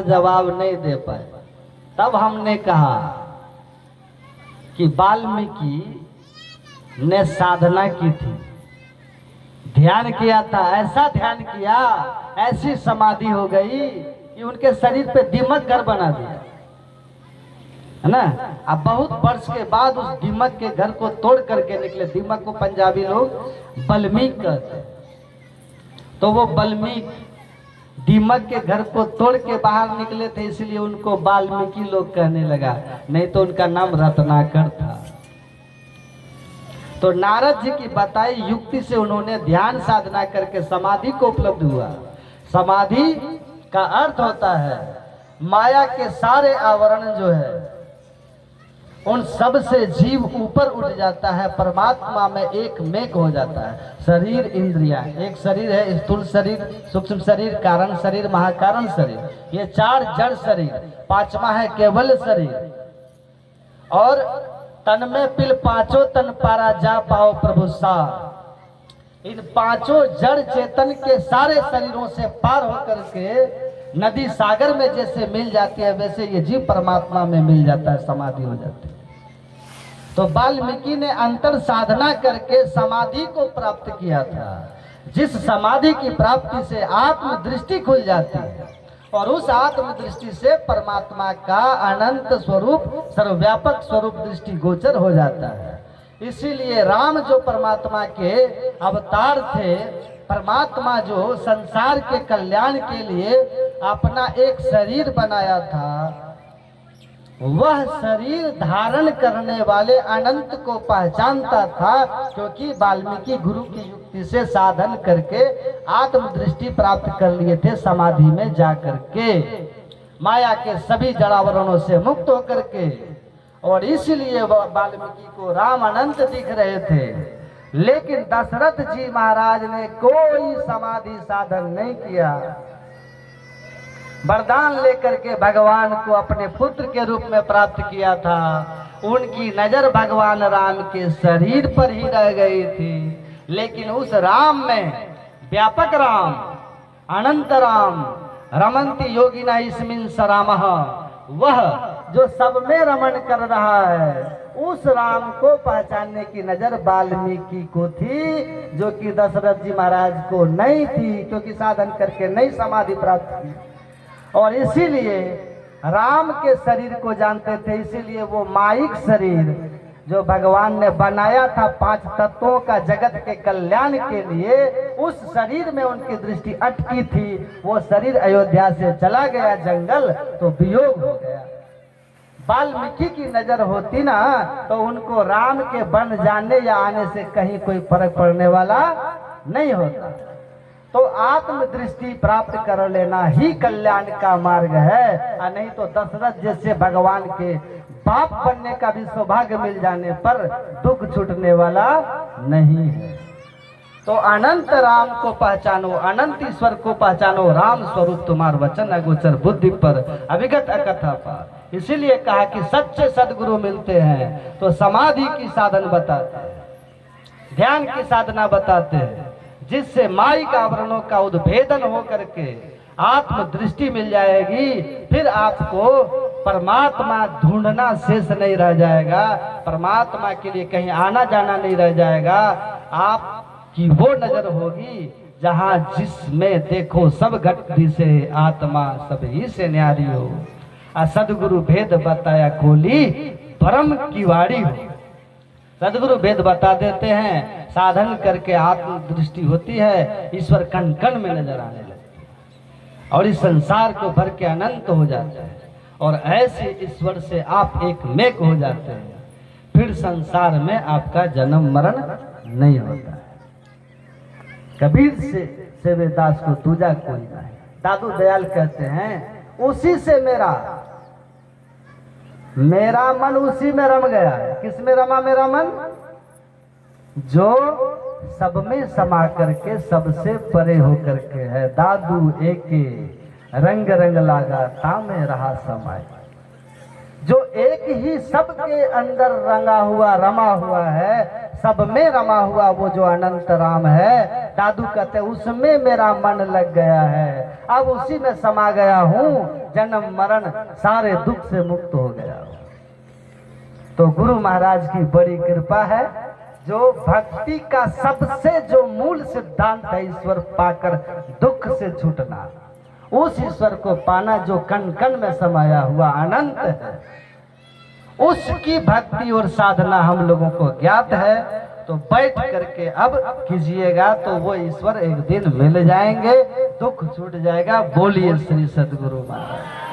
जवाब नहीं दे पाए। तब हमने कहा कि वाल्मीकि ने साधना की थी, ध्यान किया था, ऐसा ध्यान किया, ऐसी समाधि हो गई कि उनके शरीर पे दीमक घर बना दिया, है ना। अब बहुत वर्ष के बाद उस दीमक के घर को तोड़ करके निकले। दीमक को पंजाबी लोग बल्मीक कहते हैं। तो वो बल्मीक दीमक के घर को तोड़ के बाहर निकले थे, इसलिए उनको वाल्मीकि लोग कहने लगा, नहीं तो उनका नाम रत्नाकर था। तो नारद जी की बताई युक्ति से उन्होंने ध्यान साधना करके समाधि को उपलब्ध हुआ। समाधि का अर्थ होता है माया के सारे आवरण जो है उन सब से जीव ऊपर उठ जाता है, परमात्मा में एक मेक हो जाता है। शरीर इंद्रियां, एक शरीर है स्थूल शरीर, सूक्ष्म शरीर, कारण शरीर, महाकारण शरीर, ये चार जड़ शरीर, पांचवा है केवल शरीर। और तन में पिल पांचों तन पारा जा पाओ प्रभु सार। इन पांचों जड़ चेतन के सारे शरीरों से पार होकर के नदी सागर में जैसे मिल जाती है, वैसे ये जीव परमात्मा में मिल जाता है, समाधि हो जाती है। तो वाल्मीकि ने अंतर साधना करके समाधि को प्राप्त किया था, जिस समाधि की प्राप्ति से आत्म दृष्टि खुल जाती है और उस आत्म दृष्टि से परमात्मा का अनंत स्वरूप, सर्वव्यापक स्वरूप दृष्टि गोचर हो जाता है। इसीलिए राम जो परमात्मा के अवतार थे, परमात्मा जो संसार के कल्याण के लिए अपना एक शरीर बनाया था, वह शरीर धारण करने वाले अनंत को पहचानता था, क्योंकि वाल्मीकि गुरु की युक्ति से साधन करके आत्म दृष्टि प्राप्त कर लिए थे समाधि में जाकर के, माया के सभी जड़ावरणों से मुक्त होकर के। और इसलिए वाल्मीकि को राम अनंत दिख रहे थे। लेकिन दशरथ जी महाराज ने कोई समाधि साधन नहीं किया। वरदान लेकर के भगवान को अपने पुत्र के रूप में प्राप्त किया था। उनकी नजर भगवान राम के शरीर पर ही रह गई थी, लेकिन उस राम में व्यापक राम, अनंत राम, रमन्ति योगिना इसमिन् सरामः, वह जो सब में रमण कर रहा है, उस राम को पहचानने की नजर वाल्मीकि को थी, जो कि दशरथ जी महाराज को नहीं थी, क्योंकि साधन करके नहीं समाधि प्राप्त की। और इसीलिए राम के शरीर को जानते थे। इसीलिए वो माइक शरीर जो भगवान ने बनाया था पांच तत्वों का जगत के कल्याण के लिए, उस शरीर में उनकी दृष्टि अटकी थी। वो शरीर अयोध्या से चला गया जंगल, तो वियोग हो गया। वाल्मीकि की नजर होती ना, तो उनको राम के बन जाने या आने से कहीं कोई फर्क पड़ने वाला नहीं होता। तो आत्म दृष्टि प्राप्त कर लेना ही कल्याण का मार्ग है, और नहीं तो दशरथ जैसे भगवान के बाप बनने का भी सौभाग्य मिल जाने पर दुख छूटने वाला नहीं है। तो अनंत राम को पहचानो, अनंत ईश्वर को पहचानो, राम स्वरूप तुम्हार वचन अगोचर बुद्धि पर अविगत अकथा पार। इसीलिए कहा कि सच्चे सदगुरु मिलते हैं तो समाधि की साधन बताते हैं, ध्यान की साधना बताते हैं, जिससे माइक आवरणों का उद्भेदन हो करके आत्म दृष्टि मिल जाएगी। फिर आपको परमात्मा ढूंढना शेष नहीं रह जाएगा, परमात्मा के लिए कहीं आना जाना नहीं रह जाएगा। आपकी वो नजर होगी जहां जिसमें देखो सब घटती से आत्मा सब ही से न्यारी हो। सदगुरु भेद बताया खोली परम किवाड़ी हो। सदगुरु भेद बता देते हैं, साधन करके आत्म दृष्टि होती है, ईश्वर कण कण में नजर आने लगती है और इस संसार को भर के अनंत हो जाता है। और ऐसे ईश्वर से आप एक मेक हो जाते हैं, फिर संसार में आपका जन्म मरण नहीं होता है। कबीर से वेदास को दूजा कोई नहीं। दादू दयाल कहते हैं, उसी से मेरा मन उसी में रम गया है। किस में रमा मेरा मन? जो सब में समा करके सबसे परे होकर के है। दादू एके रंग रंग लागा ता में रहा समाय। जो एक ही सबके अंदर रंगा हुआ रमा हुआ है, सब में रमा हुआ वो जो अनंत राम है। दादू कहते उसमें मेरा मन लग गया है, अब उसी में समा गया हूँ, जन्म मरण सारे दुख से मुक्त हो गया हूँ। तो गुरु महाराज की बड़ी कृपा है, जो भक्ति का सबसे जो मूल सिद्धांत है, ईश्वर पाकर दुख से छूटना, उस ईश्वर को पाना जो कण कण में समाया हुआ अनंत है, उसकी भक्ति और साधना हम लोगों को ज्ञात है। तो बैठ करके अब कीजिएगा तो वो ईश्वर एक दिन मिल जाएंगे, दुख छूट जाएगा। बोलिए श्री सद्गुरु महाराज।